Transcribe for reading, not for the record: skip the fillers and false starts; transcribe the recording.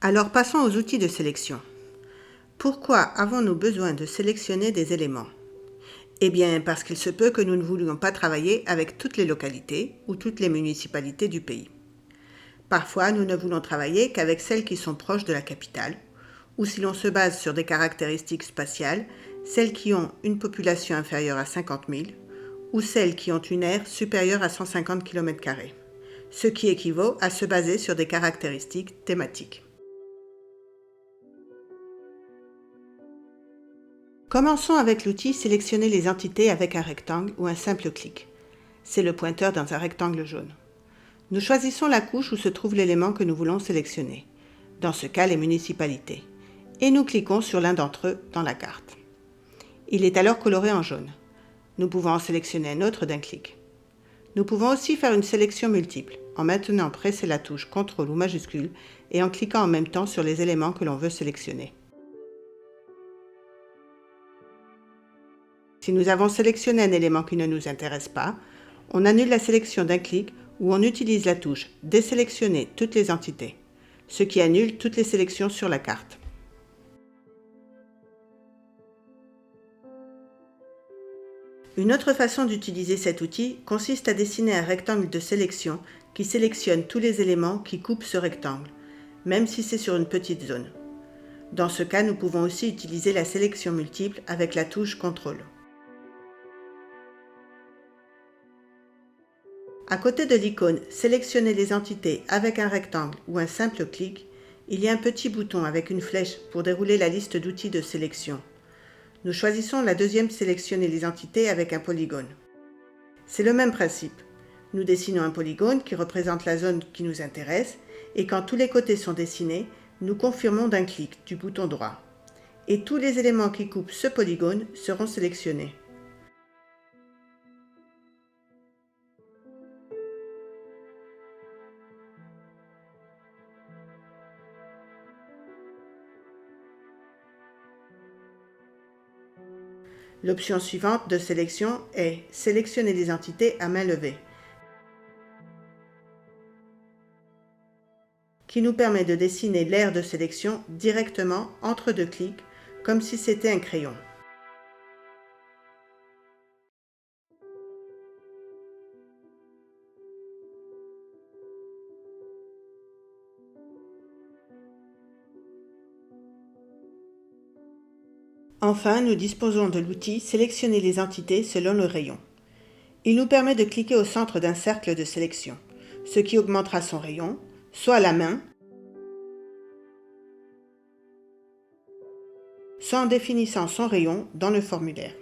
Alors passons aux outils de sélection. Pourquoi avons-nous besoin de sélectionner des éléments ? Eh bien parce qu'il se peut que nous ne voulions pas travailler avec toutes les localités ou toutes les municipalités du pays. Parfois, nous ne voulons travailler qu'avec celles qui sont proches de la capitale, ou si l'on se base sur des caractéristiques spatiales, celles qui ont une population inférieure à 50 000, ou celles qui ont une aire supérieure à 150 km², ce qui équivaut à se baser sur des caractéristiques thématiques. Commençons avec l'outil Sélectionner les entités avec un rectangle ou un simple clic. C'est le pointeur dans un rectangle jaune. Nous choisissons la couche où se trouve l'élément que nous voulons sélectionner, dans ce cas les municipalités, et nous cliquons sur l'un d'entre eux dans la carte. Il est alors coloré en jaune. Nous pouvons en sélectionner un autre d'un clic. Nous pouvons aussi faire une sélection multiple, en maintenant presser la touche CTRL ou majuscule et en cliquant en même temps sur les éléments que l'on veut sélectionner. Si nous avons sélectionné un élément qui ne nous intéresse pas, on annule la sélection d'un clic ou on utilise la touche « Désélectionner toutes les entités », ce qui annule toutes les sélections sur la carte. Une autre façon d'utiliser cet outil consiste à dessiner un rectangle de sélection qui sélectionne tous les éléments qui coupent ce rectangle, même si c'est sur une petite zone. Dans ce cas, nous pouvons aussi utiliser la sélection multiple avec la touche CTRL. À côté de l'icône « Sélectionner les entités avec un rectangle » ou un simple clic, il y a un petit bouton avec une flèche pour dérouler la liste d'outils de sélection. Nous choisissons la deuxième « Sélectionner les entités avec un polygone ». C'est le même principe. Nous dessinons un polygone qui représente la zone qui nous intéresse et quand tous les côtés sont dessinés, nous confirmons d'un clic du bouton droit. Et tous les éléments qui coupent ce polygone seront sélectionnés. L'option suivante de sélection est « Sélectionner les entités à main levée », qui nous permet de dessiner l'aire de sélection directement entre deux clics, comme si c'était un crayon. Enfin, nous disposons de l'outil « Sélectionner les entités selon le rayon ». Il nous permet de cliquer au centre d'un cercle de sélection, ce qui augmentera son rayon, soit à la main, soit en définissant son rayon dans le formulaire.